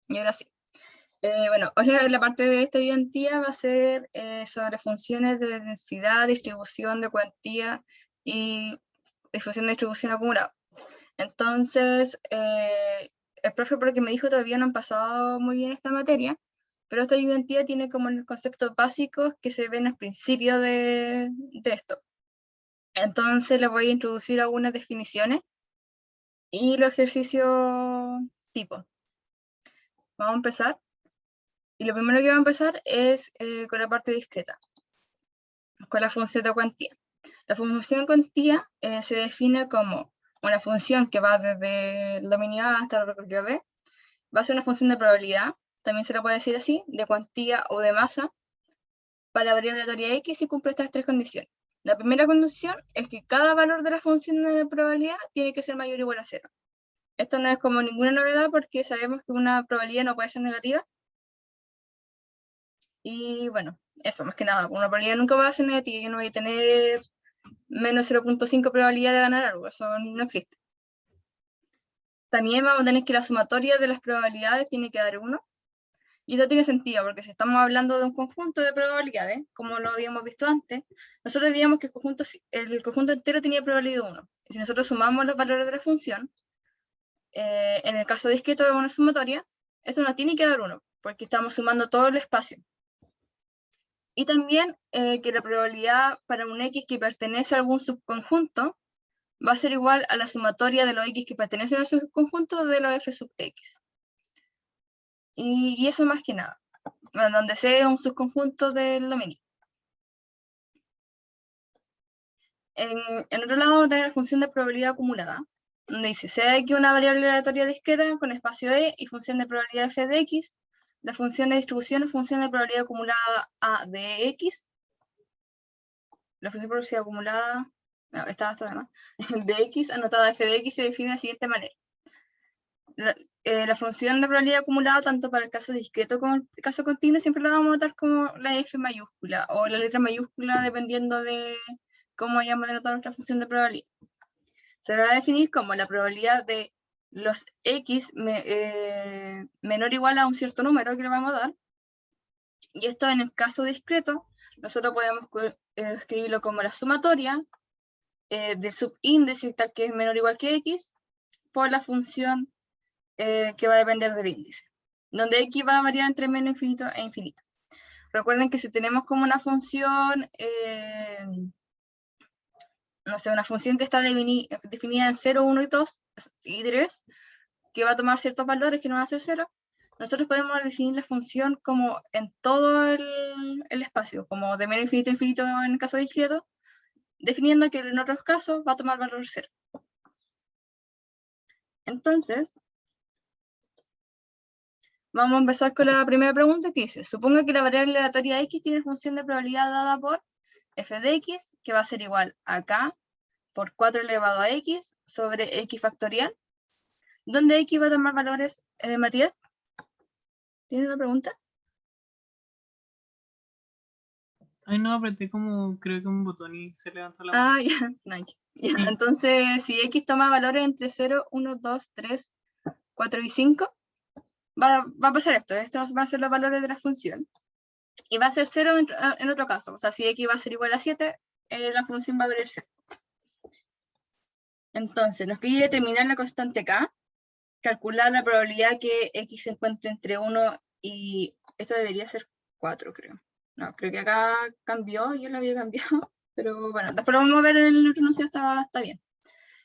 Y ahora sí. Bueno, hoy la parte de esta evidentía va a ser sobre funciones de densidad, distribución de cuantía y función de distribución acumulada. Entonces, el profe, porque me dijo, todavía no han pasado muy bien esta materia, pero esta evidentía tiene como los conceptos básicos que se ven al principio de esto. Entonces, le voy a introducir algunas definiciones y los ejercicios tipo. Vamos a empezar. Y lo primero que va a empezar es con la parte discreta, con la función de cuantía. La función de cuantía se define como una función que va desde el dominio A hasta el recorrido B. Va a ser una función de probabilidad, también se la puede decir así, de cuantía o de masa, para la variable aleatoria X y cumple estas tres condiciones. La primera condición es que cada valor de la función de probabilidad tiene que ser mayor o igual a 0. Esto no es como ninguna novedad porque sabemos que una probabilidad no puede ser negativa. Y bueno, eso, más que nada, una probabilidad nunca va a ser negativa, yo no voy a tener menos 0.5 probabilidad de ganar algo, eso no existe. También vamos a tener que la sumatoria de las probabilidades tiene que dar 1, y eso tiene sentido, porque si estamos hablando de un conjunto de probabilidades, como lo habíamos visto antes, nosotros diríamos que el conjunto entero tenía probabilidad 1, y si nosotros sumamos los valores de la función, en el caso discreto de una sumatoria, eso nos tiene que dar 1, porque estamos sumando todo el espacio. Y también que la probabilidad para un X que pertenece a algún subconjunto va a ser igual a la sumatoria de los X que pertenecen al subconjunto de los F sub X. Y eso más que nada, donde sea un subconjunto del dominio. En otro lado vamos a tener la función de probabilidad acumulada, donde dice, sea X una variable aleatoria discreta con espacio E y función de probabilidad f de X, la función de distribución es función de probabilidad acumulada A de X, la función de probabilidad acumulada, no, está hasta además, de X anotada f de X se define de la siguiente manera. La función de probabilidad acumulada, tanto para el caso discreto como el caso continuo, siempre la vamos a notar como la F mayúscula o la letra mayúscula, dependiendo de cómo hayamos denotado nuestra función de probabilidad. Se va a definir como la probabilidad de los X menor o igual a un cierto número que le vamos a dar. Y esto en el caso discreto, nosotros podemos escribirlo como la sumatoria de subíndice tal que es menor o igual que X por la función que va a depender del índice, donde X va a variar entre menos infinito e infinito. Recuerden que si tenemos como una función, no sé, una función que está definida en 0, 1 y 2 y 3, que va a tomar ciertos valores que no van a ser 0, nosotros podemos definir la función como en todo el espacio, como de menos infinito a infinito en el caso discreto, definiendo que en otros casos va a tomar valor 0. Entonces, vamos a empezar con la primera pregunta que dice, suponga que la variable aleatoria X tiene función de probabilidad dada por f de X, que va a ser igual a K por 4 elevado a X sobre X factorial, donde X va a tomar valores, Matías. ¿Tienes una pregunta? Ay, no, apreté como, creo que un botón y se levantó la mano. Ah, ya, nice. Ya. Entonces, si X toma valores entre 0, 1, 2, 3, 4 y 5, va a pasar esto. Estos van a ser los valores de la función. Y va a ser 0 en otro caso. O sea, si X va a ser igual a 7, la función va a valer 0. Entonces, nos pide determinar la constante K, calcular la probabilidad que X se encuentre entre 1 y... Esto debería ser 4, creo. No, creo que acá cambió, yo lo había cambiado. Pero bueno, después lo vamos a ver en el otro anuncio, está bien.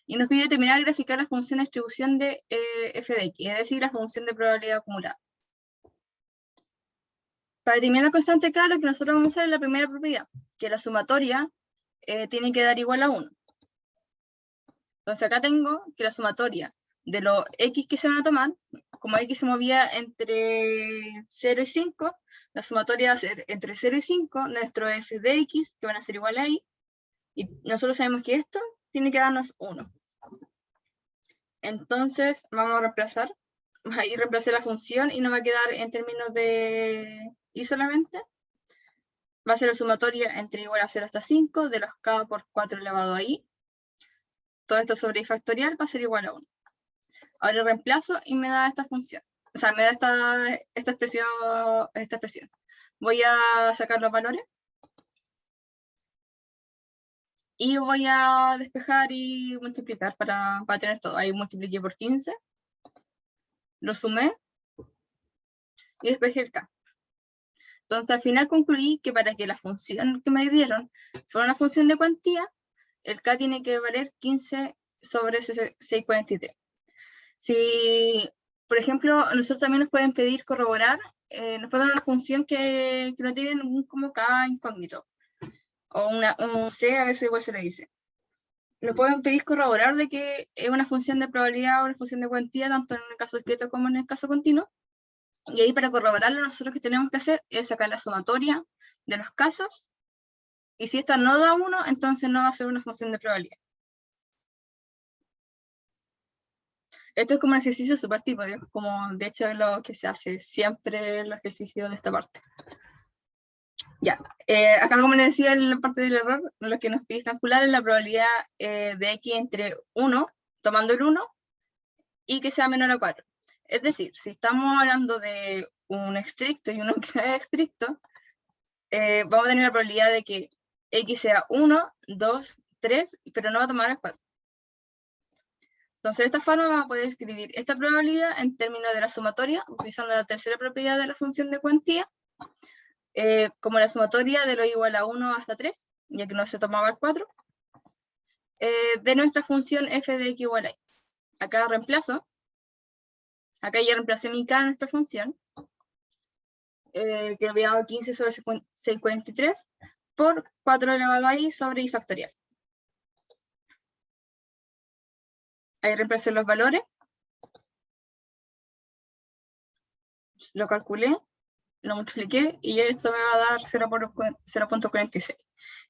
Y nos pide determinar y graficar la función de distribución de f de x, es decir, la función de probabilidad acumulada. Para determinar la constante K, lo que nosotros vamos a hacer es la primera propiedad, que la sumatoria tiene que dar igual a 1. Entonces acá tengo que la sumatoria de los x que se van a tomar, como x se movía entre 0 y 5, la sumatoria va a ser entre 0 y 5, nuestro f de x, que van a ser igual a y nosotros sabemos que esto tiene que darnos 1. Entonces vamos a reemplazar, ahí reemplacé la función y no va a quedar en términos de y solamente. Va a ser la sumatoria entre igual a 0 hasta 5 de los k por 4 elevado a i. Todo esto sobre i factorial va a ser igual a 1. Ahora reemplazo y me da esta función. o sea, me da esta expresión. Voy a sacar los valores. Y voy a despejar y multiplicar para tener todo. Ahí multipliqué por 15. Lo sumé. Y despejé el K. Entonces al final concluí que para que la función que me dieron fuera una función de cuantía, el K tiene que valer 15 sobre 643. Si, por ejemplo, nosotros también nos pueden pedir corroborar, nos pueden dar una función que no tiene ningún como K incógnito. O un C a veces igual se le dice. Nos pueden pedir corroborar de que es una función de probabilidad o una función de cuantía, tanto en el caso discreto como en el caso continuo. Y ahí para corroborarlo nosotros que tenemos que hacer es sacar la sumatoria de los casos, y si esta no da 1, entonces no va a ser una función de probabilidad. Esto es como un ejercicio súper típico, como de hecho es lo que se hace siempre en los ejercicios de esta parte. Ya, acá como les decía en la parte del error, lo que nos pide calcular es la probabilidad de x entre 1, tomando el 1, y que sea menor a 4. Es decir, si estamos hablando de un estricto y uno que no es estricto, vamos a tener la probabilidad de que x sea 1, 2, 3, pero no va a tomar el 4. Entonces, de esta forma vamos a poder escribir esta probabilidad en términos de la sumatoria, utilizando la tercera propiedad de la función de cuantía, como la sumatoria de lo igual a 1 hasta 3, ya que no se tomaba el 4, de nuestra función f de x igual a y. Acá reemplazo. Acá ya reemplacé mi k en nuestra función, que había dado 15 sobre 643, por 4 elevado a y sobre y factorial. Ahí reemplacé los valores, lo calculé, lo multipliqué, y esto me va a dar 0.46.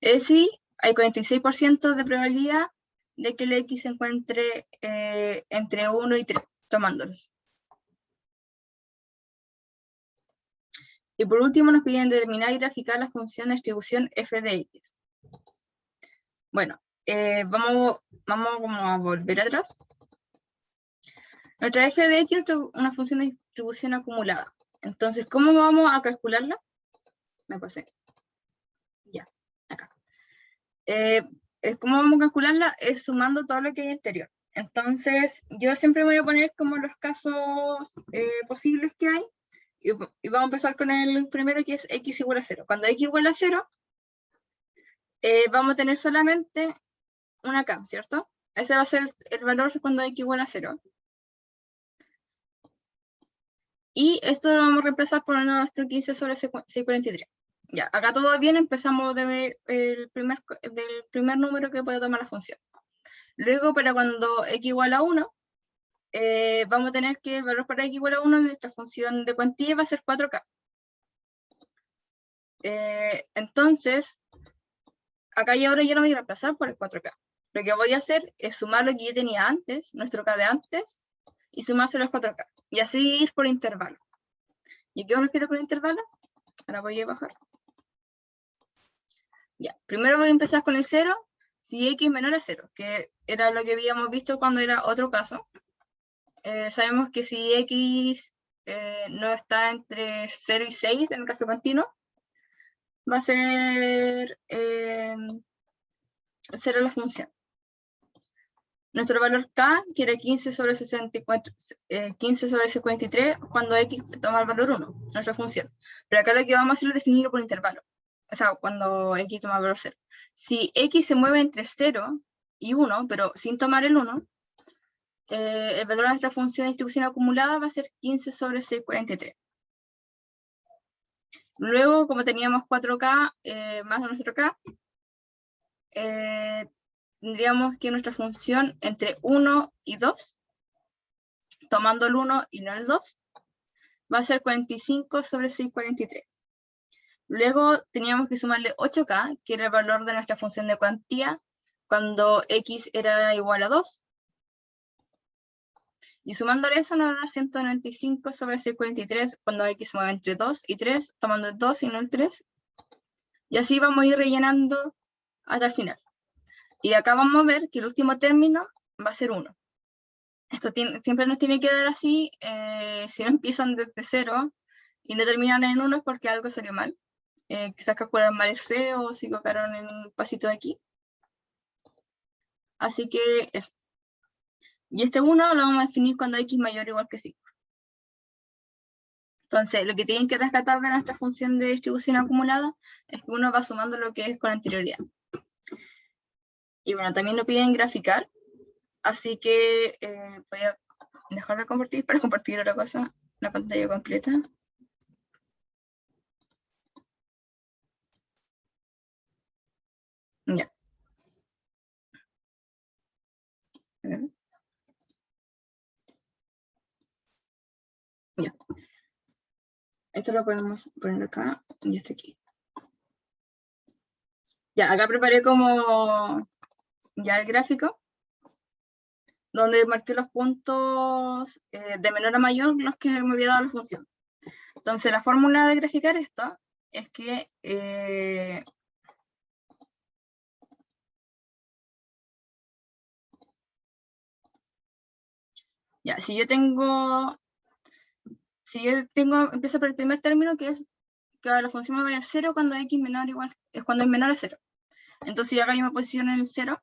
Es decir, hay 46% de probabilidad de que el x se encuentre entre 1 y 3, tomándolos. Y por último nos piden determinar y graficar la función de distribución f de x. Bueno, vamos como a volver atrás. Nuestra f de x es una función de distribución acumulada. Entonces, ¿cómo vamos a calcularla? Me pasé. Ya, acá. ¿Cómo vamos a calcularla? Es sumando todo lo que hay anterior. Entonces, yo siempre voy a poner como los casos posibles que hay. Y vamos a empezar con el primero, que es x igual a 0. Cuando x igual a 0, vamos a tener solamente una k, ¿cierto? Ese va a ser el valor cuando x igual a 0. Y esto lo vamos a reemplazar por nuestro 15 sobre 643. Ya, acá todo bien, empezamos del primer número que puede tomar la función. Luego, para cuando x igual a 1, vamos a tener que el valor para x igual a 1 de nuestra función de cuantía va a ser 4k. Entonces, acá y ahora yo no voy a reemplazar por el 4k. Lo que voy a hacer es sumar lo que yo tenía antes, nuestro k de antes, y sumarse los 4k. Y así ir por intervalo. ¿Y qué me refiero con intervalo? Ahora voy a bajar. Ya, primero voy a empezar con el 0, si x es menor a 0, que era lo que habíamos visto cuando era otro caso. Sabemos que si x no está entre 0 y 6, en el caso continuo, va a ser 0 la función. Nuestro valor k, que era 15 sobre 53, cuando x toma el valor 1, nuestra función. Pero acá lo que vamos a hacer es definirlo por intervalo. O sea, cuando x toma el valor 0. Si x se mueve entre 0 y 1, pero sin tomar el 1, el valor de nuestra función de distribución acumulada va a ser 15 sobre 643. Luego, como teníamos 4k más nuestro k, tendríamos que nuestra función entre 1 y 2, tomando el 1 y no el 2, va a ser 45 sobre 643. Luego teníamos que sumarle 8k, que era el valor de nuestra función de cuantía, cuando x era igual a 2. Y sumándole eso nos da 195 sobre 643, cuando x se mueve entre 2 y 3, tomando el 2 y no el 3. Y así vamos a ir rellenando hasta el final. Y acá vamos a ver que el último término va a ser 1. siempre nos tiene que dar así, si no empiezan desde cero y no terminan en uno es porque algo salió mal. Quizás calcularon mal el C o se equivocaron en un pasito de aquí. Así que eso. Y este 1 lo vamos a definir cuando x mayor o igual que 5. Entonces, lo que tienen que rescatar de nuestra función de distribución acumulada es que uno va sumando lo que es con anterioridad. Y bueno, también lo piden graficar, así que voy a dejar de compartir para compartir otra cosa, la pantalla completa. Ya. Ya. Esto lo podemos poner acá y este aquí. Ya, acá preparé como ya el gráfico, donde marqué los puntos de menor a mayor, los que me había dado la función. Entonces, la fórmula de graficar esto es que ya, empiezo por el primer término, que es que la función va a valer 0 cuando x menor o igual, es cuando es menor a 0. Entonces, yo acá yo me posiciono en el 0.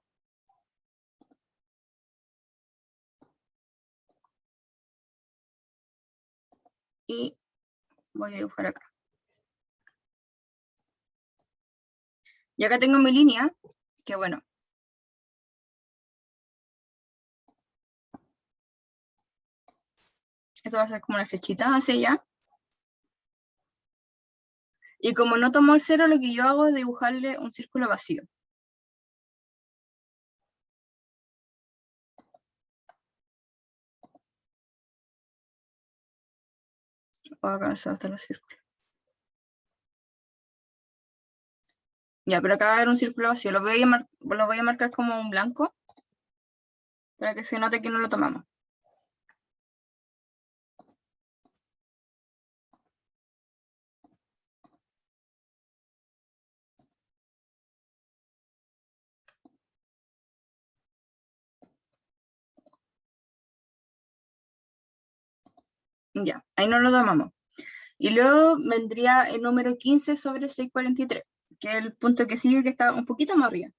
Y voy a dibujar acá. Y acá tengo mi línea, que bueno. Esto va a ser como una flechita hacia allá. Y como no tomo el 0, lo que yo hago es dibujarle un círculo vacío. O acá se están los círculos. Ya, pero acá va a haber un círculo vacío. Lo voy a marcar como un blanco, para que se note que no lo tomamos. Ya, ahí no lo tomamos. Y luego vendría el número 15 sobre 643, que es el punto que sigue, que está un poquito más arriba.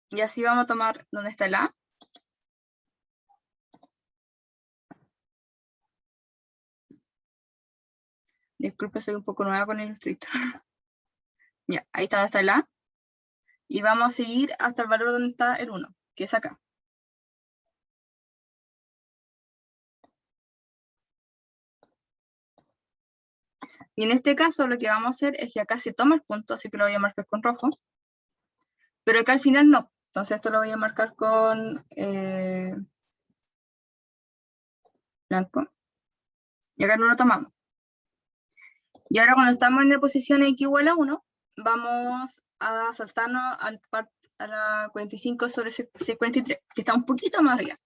Y así vamos a tomar donde está el A. Disculpe, soy un poco nueva con el Illustrator. Ya, ahí está donde está el A. Y vamos a seguir hasta el valor donde está el 1, que es acá. Y en este caso lo que vamos a hacer es que acá se toma el punto, así que lo voy a marcar con rojo. Pero acá al final no. Entonces esto lo voy a marcar con blanco. Y acá no lo tomamos. Y ahora cuando estamos en la posición x igual a 1, vamos a saltarnos a la 45 sobre 43, que está un poquito más arriba.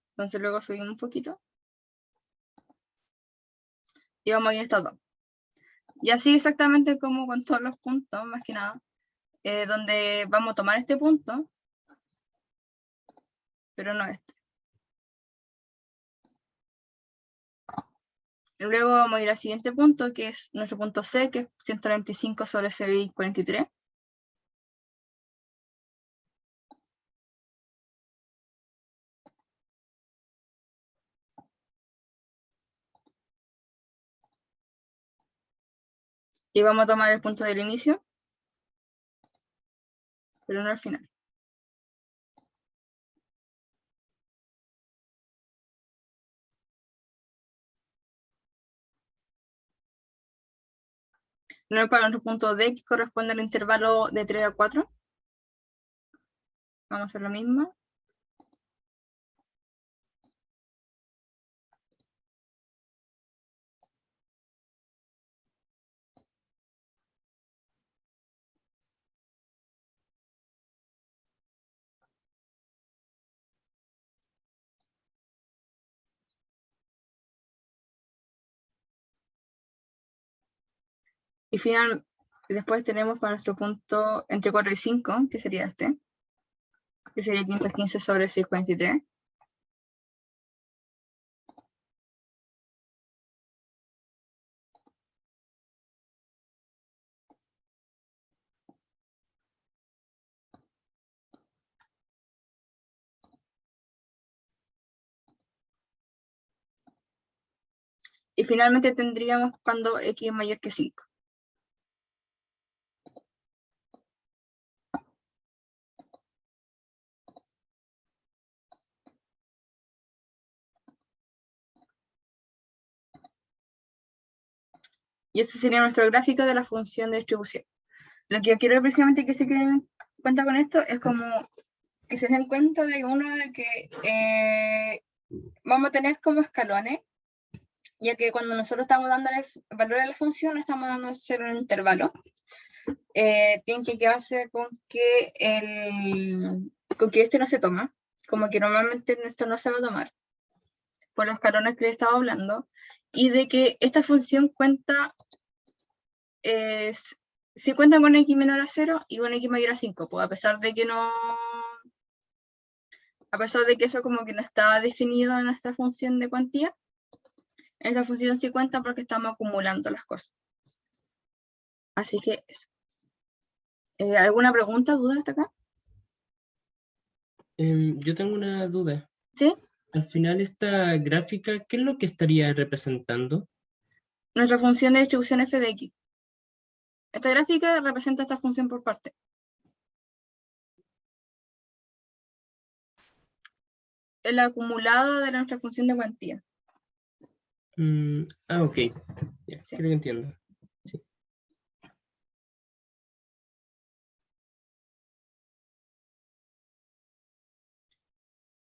Entonces luego subimos un poquito. Y vamos a ir a estas dos. Y así exactamente como con todos los puntos, más que nada, donde vamos a tomar este punto, pero no este. Y luego vamos a ir al siguiente punto, que es nuestro punto C, que es 195 sobre 643. Y vamos a tomar el punto del inicio, pero no al final. No para nuestro punto D, que corresponde al intervalo de 3 a 4. Vamos a hacer lo mismo. Y después tenemos para nuestro punto entre 4 y 5, que sería este, que sería 515 sobre 643. Y finalmente tendríamos cuando x es mayor que 5. Y ese sería nuestro gráfico de la función de distribución. Lo que yo quiero precisamente que se den cuenta con esto es como que se den cuenta de uno de que vamos a tener como escalones, ya que cuando nosotros estamos dando el valor a la función, estamos dando a ser un intervalo. Tienen que quedarse con que este no se toma, como que normalmente esto no se va a tomar, por los escalones que les estaba hablando, y de que esta función cuenta, si cuenta con x menor a 0 y con x mayor a 5, pues a pesar de que eso como que no estaba definido en nuestra función de cuantía, esta función sí cuenta porque estamos acumulando las cosas. Así que eso. ¿Alguna pregunta, duda hasta acá? Yo tengo una duda. ¿Sí? Al final, esta gráfica, ¿qué es lo que estaría representando? Nuestra función de distribución f de x. Esta gráfica representa esta función por parte. El acumulado de nuestra función de cuantía. Ok. Ya, Sí. creo que entiendo. Sí.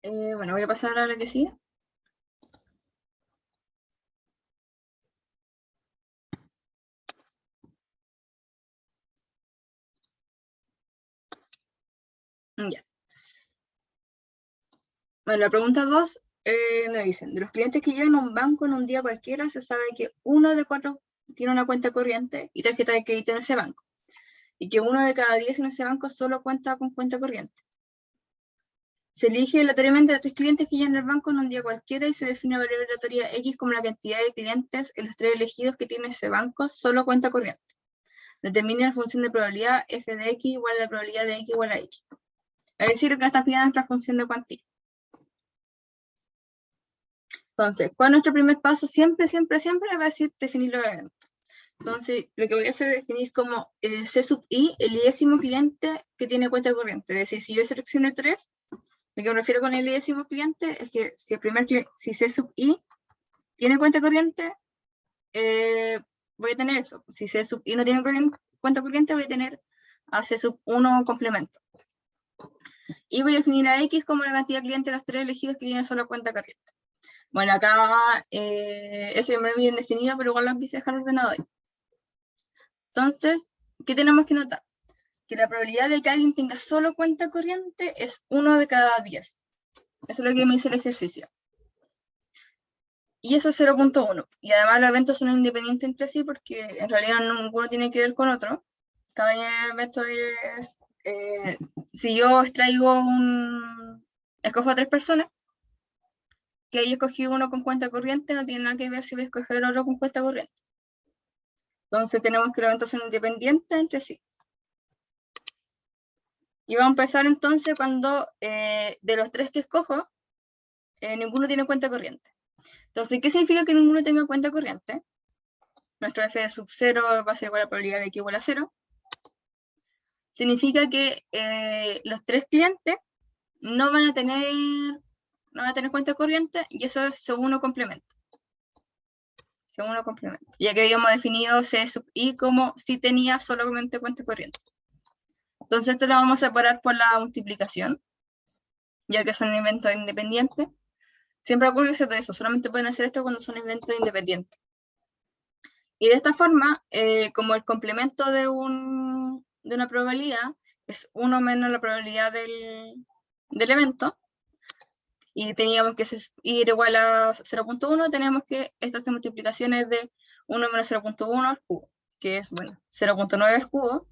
Bueno, voy a pasar a la que sigue. Ya. Bueno, la pregunta 2 me dicen, de los clientes que llevan un banco en un día cualquiera, se sabe que 1 de 4 tiene una cuenta corriente y tarjeta de crédito en ese banco, y que 1 de cada 10 en ese banco solo cuenta con cuenta corriente. Se elige aleatoriamente a 3 clientes que llevan el banco en un día cualquiera y se define variable aleatoria X como la cantidad de clientes en los 3 elegidos que tiene ese banco solo cuenta corriente. Determina la función de probabilidad f de x igual a la probabilidad de x igual a x. Es decir, que nos está pidiendo nuestra función de cuantía. Entonces, ¿cuál es nuestro primer paso? Siempre va a decir definir los eventos. Entonces, lo que voy a hacer es definir como el C sub i, el i-décimo cliente que tiene cuenta corriente. Es decir, si yo selecciono 3, lo que me refiero con el i-décimo cliente es que si C sub i tiene cuenta corriente, voy a tener eso. Si C sub i no tiene cuenta corriente, voy a tener a C sub 1 complemento. Y voy a definir a x como la cantidad de clientes de los 3 elegidos que tienen solo cuenta corriente. Bueno, acá eso ya me lo bien definido, pero igual lo quise dejar ordenado ahí. Entonces, ¿qué tenemos que notar? Que la probabilidad de que alguien tenga solo cuenta corriente es 1 de cada 10. Eso es lo que me dice el ejercicio. Y eso es 0.1. Y además los eventos son independientes entre sí porque en realidad ninguno tiene que ver con otro. Cada evento es... si yo escojo a 3 personas, que yo escogí uno con cuenta corriente, no tiene nada que ver si voy a escoger otro con cuenta corriente. Entonces tenemos que los eventos son independientes entre sí. Y vamos a empezar entonces cuando de los 3 que escojo, ninguno tiene cuenta corriente. Entonces, ¿qué significa que ninguno tenga cuenta corriente? Nuestro f de sub 0 va a ser igual a la probabilidad de que igual a 0. Significa que los 3 clientes no van a tener cuenta corriente, y eso es segundo complemento. Ya que habíamos definido C sub i como si tenía solamente cuenta corriente. Entonces esto lo vamos a separar por la multiplicación, ya que son eventos independientes. Siempre acuérdense de eso, solamente pueden hacer esto cuando son eventos independientes. Y de esta forma, como el complemento de una probabilidad es 1 menos la probabilidad del evento, y teníamos que ir igual a 0.1, tenemos que estas multiplicaciones de 1 menos 0.1 al cubo. que es, bueno, 0.9 al cubo,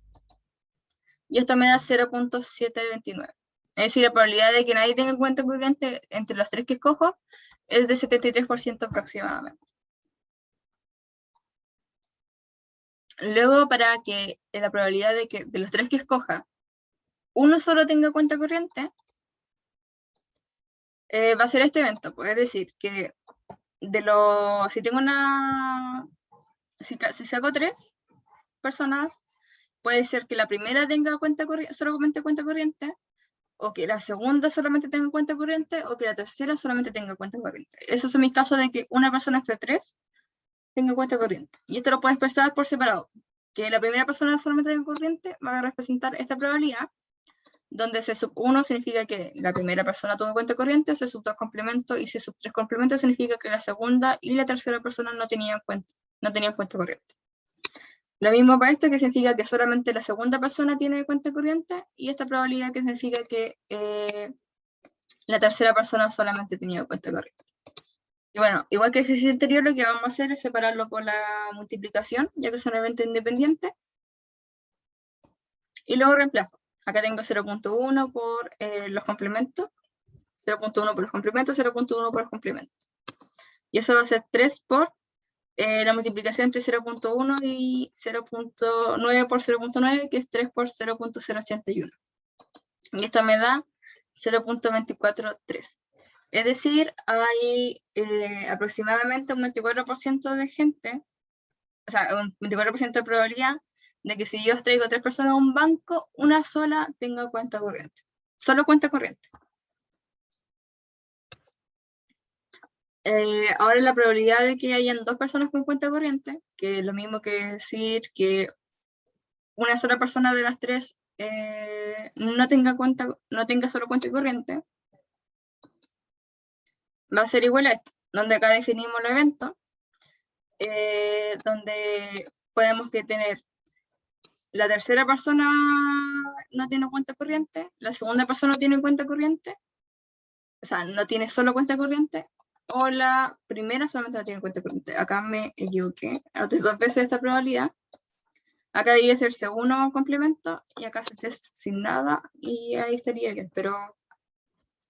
y esto me da 0.729. Es decir, la probabilidad de que nadie tenga cuenta corriente entre los tres que escojo es de 73% aproximadamente. Luego, para que la probabilidad de que de los tres que escoja, uno solo tenga cuenta corriente, va a ser este evento. Pues, es decir, que si tengo si saco 3 personas, puede ser que la primera tenga solamente cuenta corriente, o que la segunda solamente tenga cuenta corriente, o que la tercera solamente tenga cuenta corriente. Esos son mis casos de que una persona entre 3 tenga cuenta corriente. Y esto lo puedes expresar por separado. Que la primera persona solamente tenga corriente va a representar esta probabilidad, donde C sub 1 significa que la primera persona tuvo cuenta corriente, C sub 2 complemento, y C sub 3 complemento significa que la segunda y la tercera persona no tenían cuenta corriente. Lo mismo para esto, que significa que solamente la segunda persona tiene cuenta corriente, y esta probabilidad que significa que la tercera persona solamente tenía cuenta corriente. Y bueno, igual que el ejercicio anterior, lo que vamos a hacer es separarlo por la multiplicación, ya que son eventos independientes, y luego reemplazo. Acá tengo 0.1 por los complementos, 0.1 por los complementos, 0.1 por los complementos. Y eso va a ser 3 por la multiplicación entre 0.1 y 0.9 por 0.9, que es 3 por 0.081. Y esto me da 0.243. Es decir, hay aproximadamente un 24% de gente, o sea, un 24% de probabilidad de que si yo traigo 3 personas a un banco, una sola tenga cuenta corriente. Solo cuenta corriente. Ahora la probabilidad de que hayan 2 personas con cuenta corriente, que es lo mismo que decir que una sola persona de las 3 no tenga solo cuenta corriente, va a ser igual a esto, donde acá definimos el evento, donde podemos tener la tercera persona no tiene cuenta corriente, la segunda persona no tiene cuenta corriente, o sea, no tiene solo cuenta corriente, o la primera solamente no tiene cuenta corriente. Acá me equivoqué, anoté 2 veces esta probabilidad. Acá debería ser C1 complemento, y acá C3 sin nada, y ahí estaría bien, pero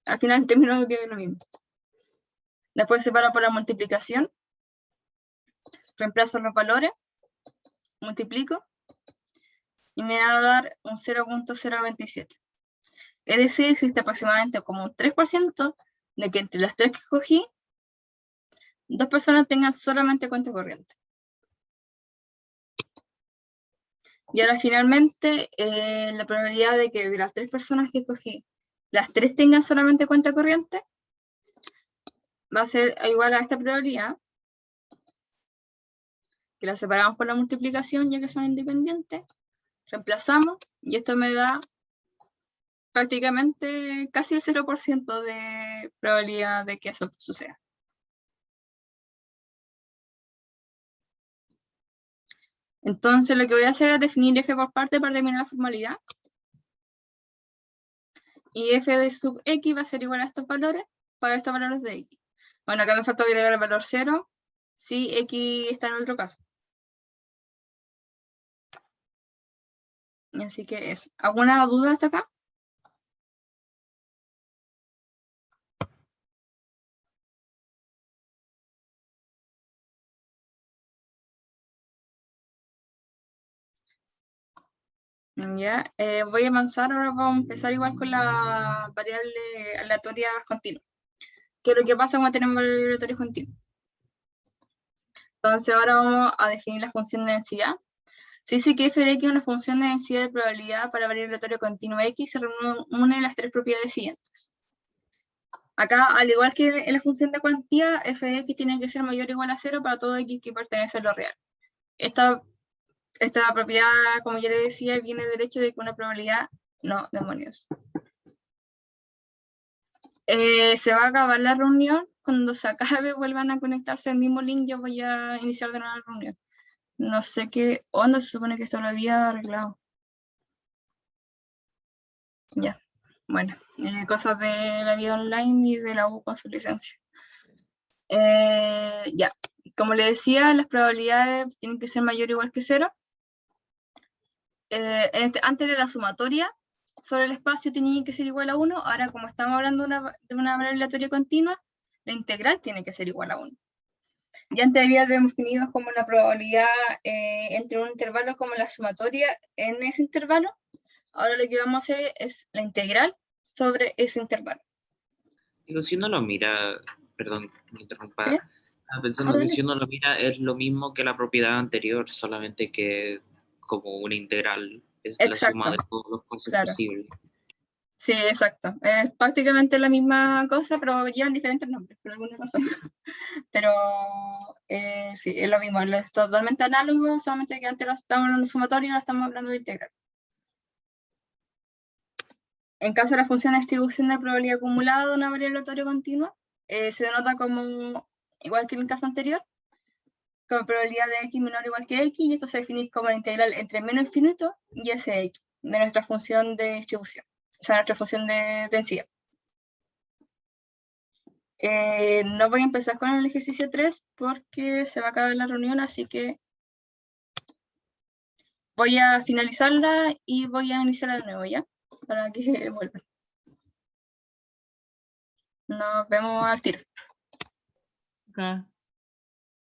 al final el término tiene lo mismo. Después separo por la multiplicación, reemplazo los valores, multiplico, y me va a dar un 0.027. Es decir, existe aproximadamente como un 3% de que entre las 3 que escogí, 2 personas tengan solamente cuenta corriente. Y ahora finalmente, la probabilidad de que de las 3 personas que escogí, las 3 tengan solamente cuenta corriente, va a ser igual a esta probabilidad, que la separamos por la multiplicación ya que son independientes, reemplazamos, y esto me da prácticamente casi el 0% de probabilidad de que eso suceda. Entonces lo que voy a hacer es definir f por parte para determinar la formalidad. Y f de sub x va a ser igual a estos valores para estos valores de x. Bueno, acá me falta agregar el valor 0 si x está en otro caso. Así que eso. ¿Alguna duda hasta acá? Ya, voy a avanzar, ahora vamos a empezar igual con la variable aleatoria continua. ¿Qué es lo que pasa cuando tenemos variable aleatoria continua? Entonces ahora vamos a definir la función de densidad. Se dice que f de x es una función de densidad de probabilidad para variable aleatoria continua x, se reúnen las 3 propiedades siguientes. Acá, al igual que en la función de cuantía, f de x tiene que ser mayor o igual a 0 para todo x que pertenece a lo real. Esta propiedad, como ya le decía, viene del hecho de que una probabilidad, no, demonios. Se va a acabar la reunión, cuando se acabe vuelvan a conectarse al mismo link, yo voy a iniciar de nuevo la reunión. No sé qué onda, se supone que esto lo había arreglado. Ya, bueno, cosas de la vida online y de la U con su licencia. Ya, como le decía, las probabilidades tienen que ser mayor o igual que 0 antes era la sumatoria sobre el espacio tenía que ser igual a 1, ahora como estamos hablando de una variable aleatoria continua, la integral tiene que ser igual a 1. Y antes había definido como la probabilidad entre un intervalo como la sumatoria en ese intervalo, ahora lo que vamos a hacer es la integral sobre ese intervalo. Digo, si uno lo mira, perdón, me interrumpa, ¿Sí? pensando que si uno lo mira es lo mismo que la propiedad anterior, solamente que como una integral es la suma de todos los casos posibles. Sí, exacto. Es prácticamente la misma cosa, pero llevan diferentes nombres, por alguna razón. Pero sí, es lo mismo, es totalmente análogo, solamente que antes lo estábamos hablando de sumatoria y ahora estamos hablando de integral. En caso de la función de distribución de probabilidad acumulada de una variable aleatoria continua, se denota como, igual que en el caso anterior, como probabilidad de x menor o igual que x, y esto se define como la integral entre menos infinito y sx, de nuestra función de distribución, o sea, nuestra función de densidad. No voy a empezar con el ejercicio 3 porque se va a acabar la reunión, así que voy a finalizarla y voy a iniciarla de nuevo, ¿ya? Para que vuelvan. Nos vemos al tiro. Acá.